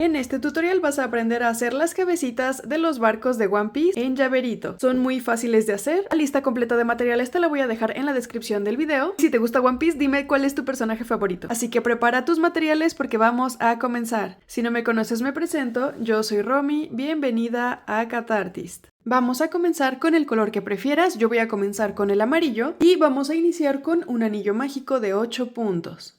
En este tutorial vas a aprender a hacer las cabecitas de los barcos de One Piece en llaverito. Son muy fáciles de hacer. La lista completa de materiales te la voy a dejar en la descripción del video. Si te gusta One Piece, dime cuál es tu personaje favorito. Así que prepara tus materiales porque vamos a comenzar. Si no me conoces, me presento. Yo soy Romy. Bienvenida a Catartist. Vamos a comenzar con el color que prefieras. Yo voy a comenzar con el amarillo y vamos a iniciar con un anillo mágico de 8 puntos.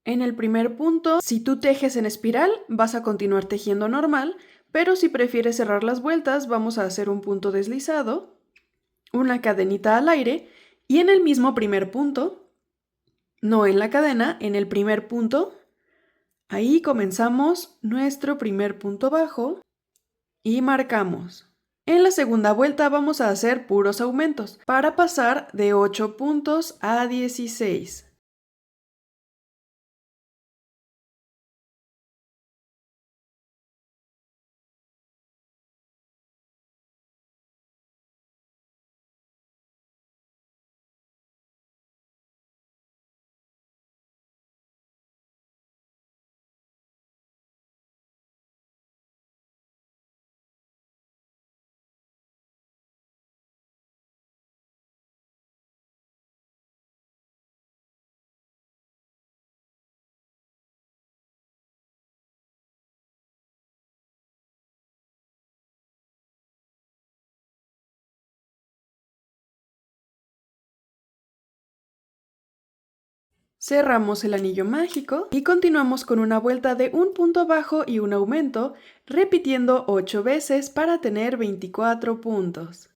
En el primer punto, si tú tejes en espiral, vas a continuar tejiendo normal, pero si prefieres cerrar las vueltas, vamos a hacer un punto deslizado, una cadenita al aire, y en el mismo primer punto, no en la cadena, en el primer punto, ahí comenzamos nuestro primer punto bajo y marcamos. En la segunda vuelta vamos a hacer puros aumentos para pasar de 8 puntos a 16. Cerramos el anillo mágico y continuamos con una vuelta de un punto bajo y un aumento, repitiendo 8 veces para tener 24 puntos.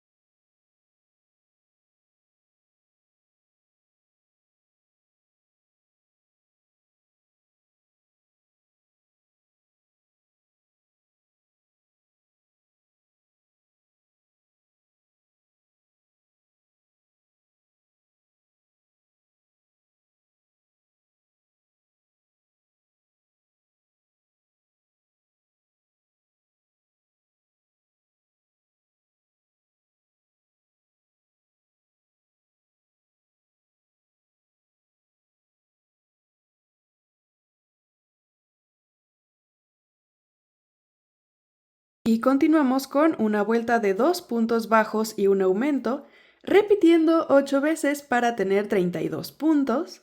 Y continuamos con una vuelta de 2 puntos bajos y un aumento, repitiendo 8 veces para tener 32 puntos.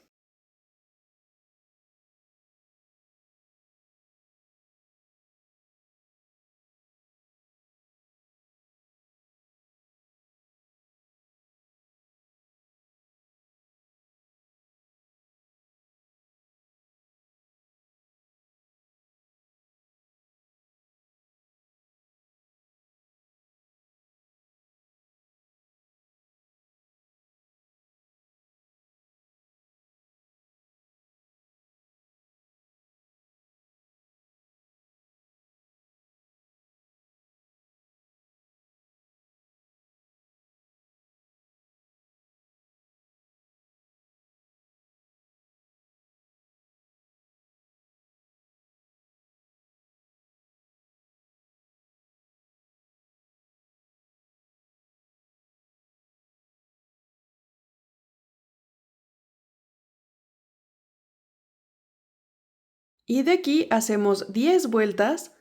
Y de aquí hacemos 10 vueltas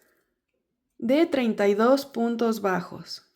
de 32 puntos bajos.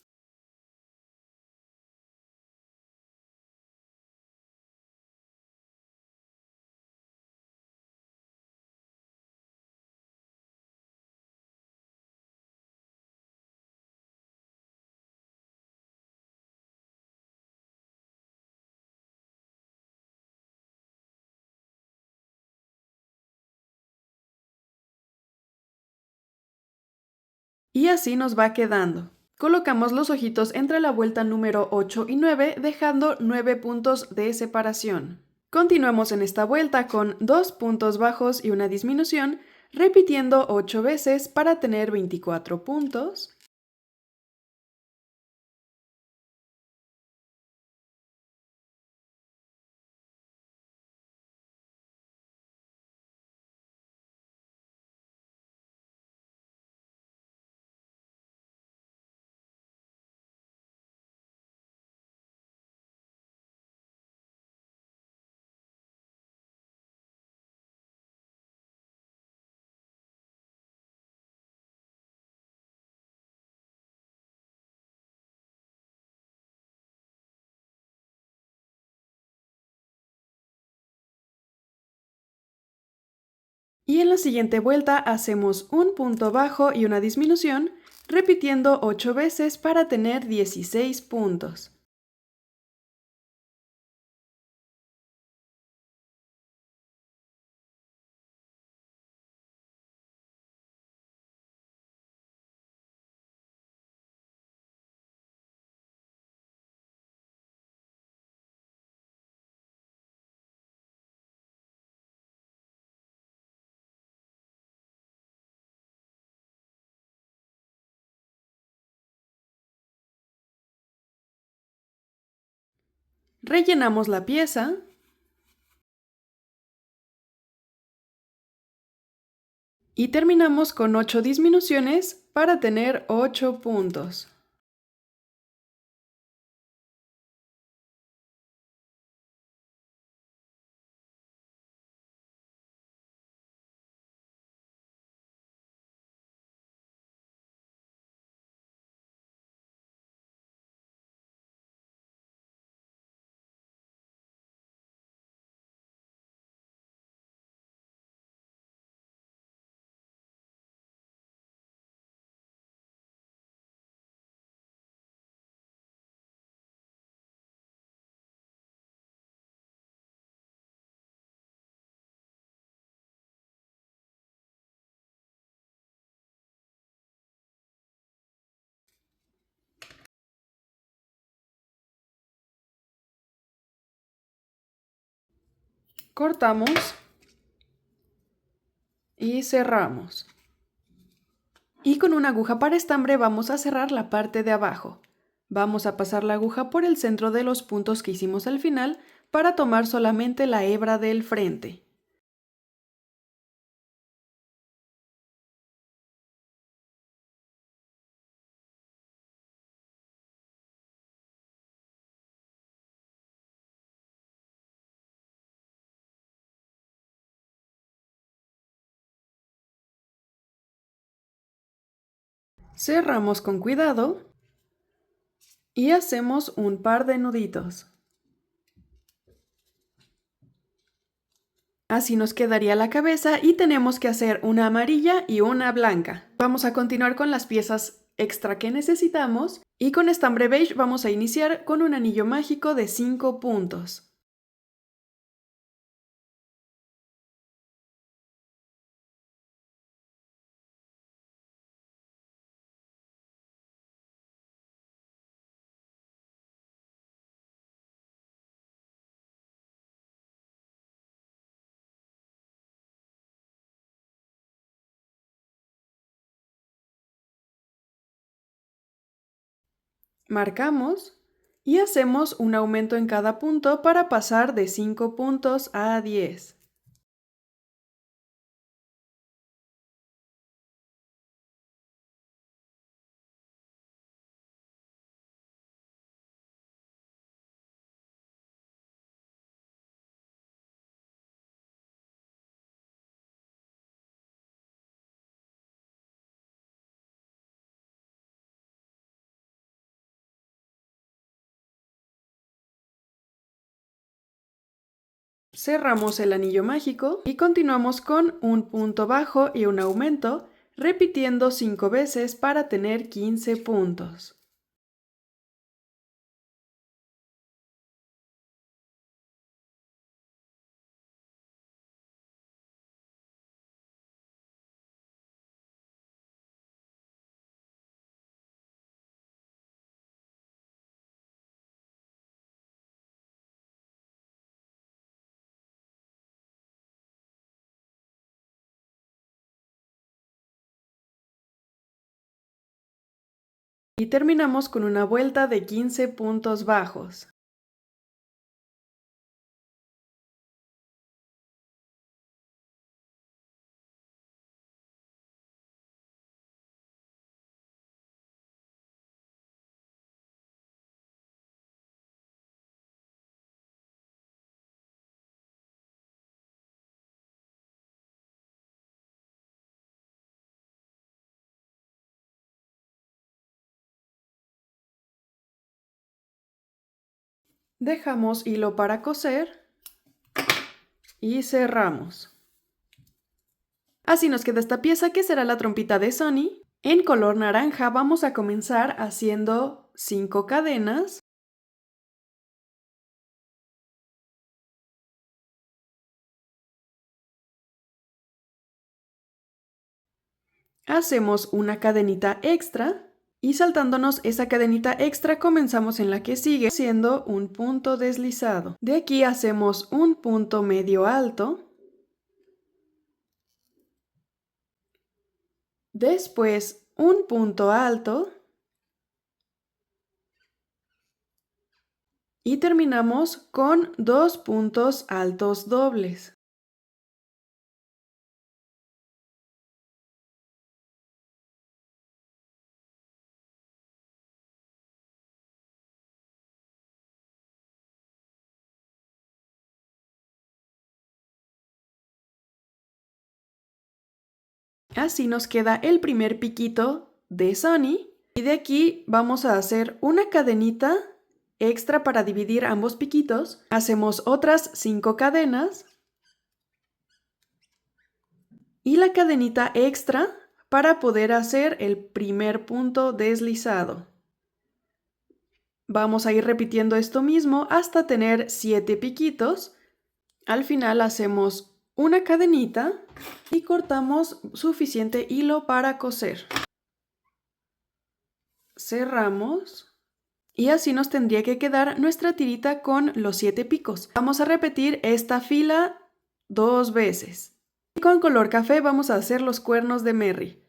Y así nos va quedando. Colocamos los ojitos entre la vuelta número 8 y 9, dejando 9 puntos de separación. Continuamos en esta vuelta con 2 puntos bajos y una disminución, repitiendo 8 veces para tener 24 puntos. Y en la siguiente vuelta hacemos un punto bajo y una disminución, repitiendo 8 veces para tener 16 puntos. Rellenamos la pieza y terminamos con 8 disminuciones para tener 8 puntos. Cortamos y cerramos. Y con una aguja para estambre vamos a cerrar la parte de abajo. Vamos a pasar la aguja por el centro de los puntos que hicimos al final para tomar solamente la hebra del frente. Cerramos con cuidado y hacemos un par de nuditos. Así nos quedaría la cabeza y tenemos que hacer una amarilla y una blanca. Vamos a continuar con las piezas extra que necesitamos y con estambre beige vamos a iniciar con un anillo mágico de 5 puntos. Marcamos y hacemos un aumento en cada punto para pasar de 5 puntos a 10. Cerramos el anillo mágico y continuamos con un punto bajo y un aumento, repitiendo 5 veces para tener 15 puntos. Y terminamos con una vuelta de 15 puntos bajos. Dejamos hilo para coser y cerramos. Así nos queda esta pieza que será la trompita de Sonny. En color naranja vamos a comenzar haciendo 5 cadenas. Hacemos una cadenita extra y saltándonos esa cadenita extra comenzamos en la que sigue haciendo un punto deslizado. De aquí hacemos un punto medio alto. Después un punto alto. Y terminamos con 2 puntos altos dobles. Así nos queda el primer piquito de Sonny. Y de aquí vamos a hacer una cadenita extra para dividir ambos piquitos. Hacemos otras 5 cadenas. Y la cadenita extra para poder hacer el primer punto deslizado. Vamos a ir repitiendo esto mismo hasta tener 7 piquitos. Al final hacemos una cadenita y cortamos suficiente hilo para coser. Cerramos y así nos tendría que quedar nuestra tirita con los 7 picos. Vamos a repetir esta fila 2 veces. Y con color café vamos a hacer los cuernos de Merry.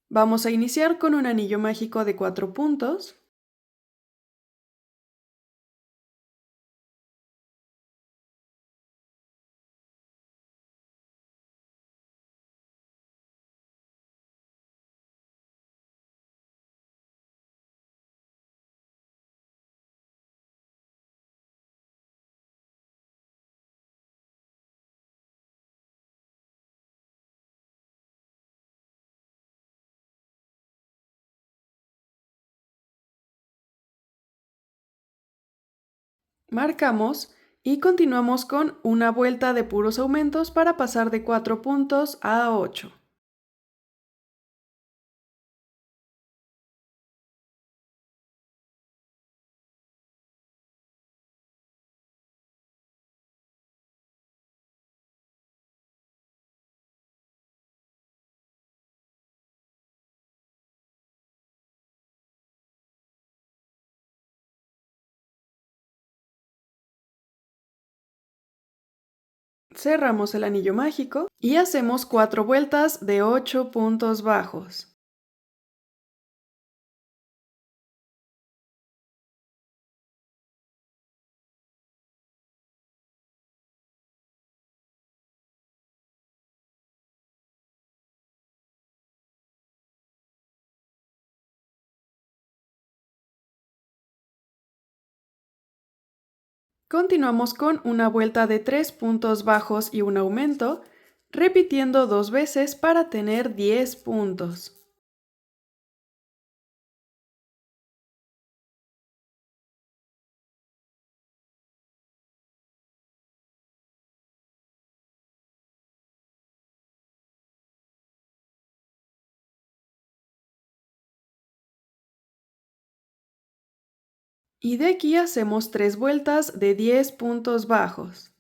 Vamos a iniciar con un anillo mágico de 4 puntos. Marcamos y continuamos con una vuelta de puros aumentos para pasar de 4 puntos a 8. Cerramos el anillo mágico y hacemos 4 vueltas de 8 puntos bajos. Continuamos con una vuelta de 3 puntos bajos y un aumento, repitiendo 2 veces para tener 10 puntos. Y de aquí hacemos 3 vueltas de 10 puntos bajos.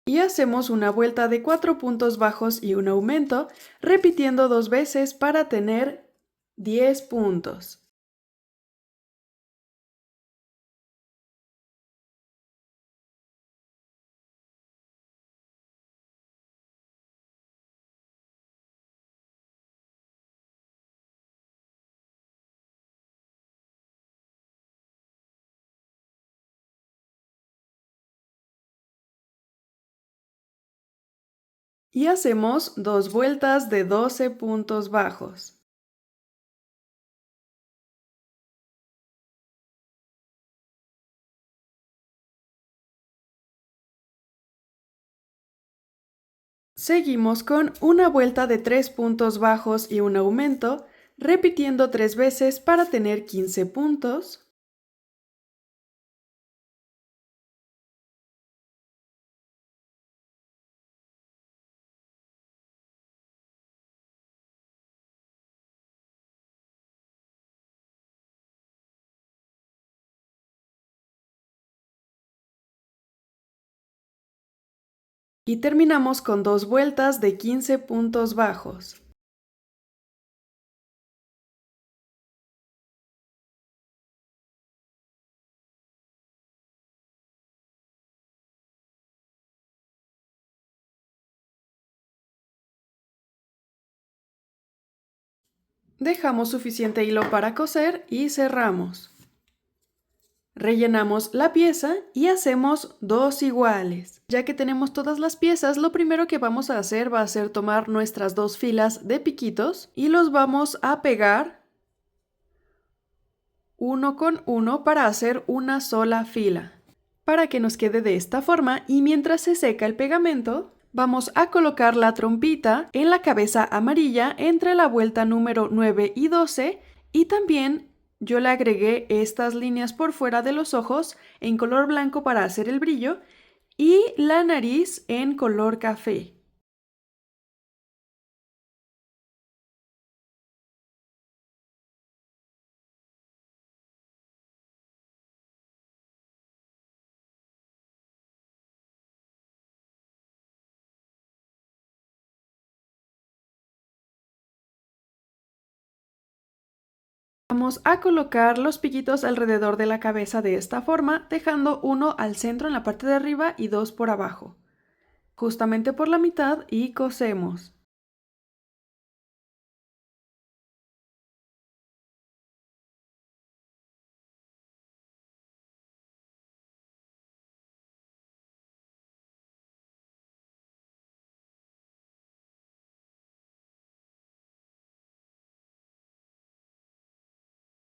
Y hacemos una vuelta de 4 puntos bajos y un aumento, repitiendo 2 veces para tener 10 puntos. Y hacemos 2 vueltas de 12 puntos bajos. Seguimos con una vuelta de 3 puntos bajos y un aumento, repitiendo 3 veces para tener 15 puntos. Y terminamos con 2 vueltas de 15 puntos bajos. Dejamos suficiente hilo para coser y cerramos. Rellenamos la pieza y hacemos 2 iguales. Ya que tenemos todas las piezas, lo primero que vamos a hacer va a ser tomar nuestras 2 filas de piquitos y los vamos a pegar uno con uno para hacer una sola fila. Para que nos quede de esta forma, y mientras se seca el pegamento, vamos a colocar la trompita en la cabeza amarilla entre la vuelta número 9 y 12 y también yo le agregué estas líneas por fuera de los ojos en color blanco para hacer el brillo y la nariz en color café. Vamos a colocar los piquitos alrededor de la cabeza de esta forma, dejando uno al centro en la parte de arriba y 2 por abajo. Justamente por la mitad y cosemos.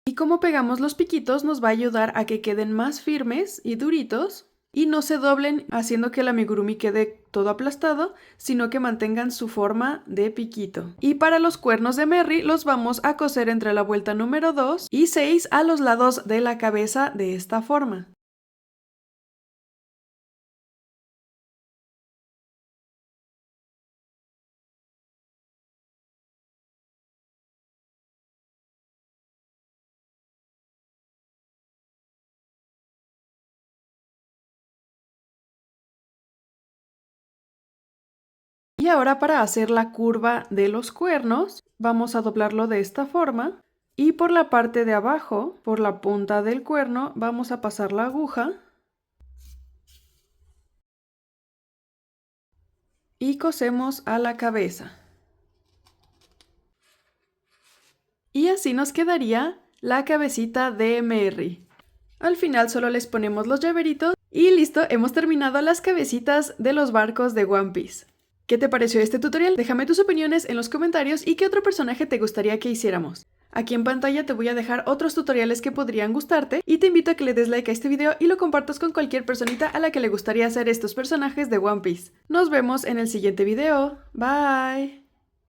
Y como pegamos los piquitos nos va a ayudar a que queden más firmes y duritos y no se doblen haciendo que el amigurumi quede todo aplastado, sino que mantengan su forma de piquito. Y para los cuernos de Merry los vamos a coser entre la vuelta número 2 y 6 a los lados de la cabeza de esta forma. Y ahora para hacer la curva de los cuernos, vamos a doblarlo de esta forma y por la parte de abajo, por la punta del cuerno, vamos a pasar la aguja y cosemos a la cabeza. Y así nos quedaría la cabecita de Merry. Al final solo les ponemos los llaveritos y listo, hemos terminado las cabecitas de los barcos de One Piece. ¿Qué te pareció este tutorial? Déjame tus opiniones en los comentarios y qué otro personaje te gustaría que hiciéramos. Aquí en pantalla te voy a dejar otros tutoriales que podrían gustarte y te invito a que le des like a este video y lo compartas con cualquier personita a la que le gustaría hacer estos personajes de One Piece. Nos vemos en el siguiente video. Bye.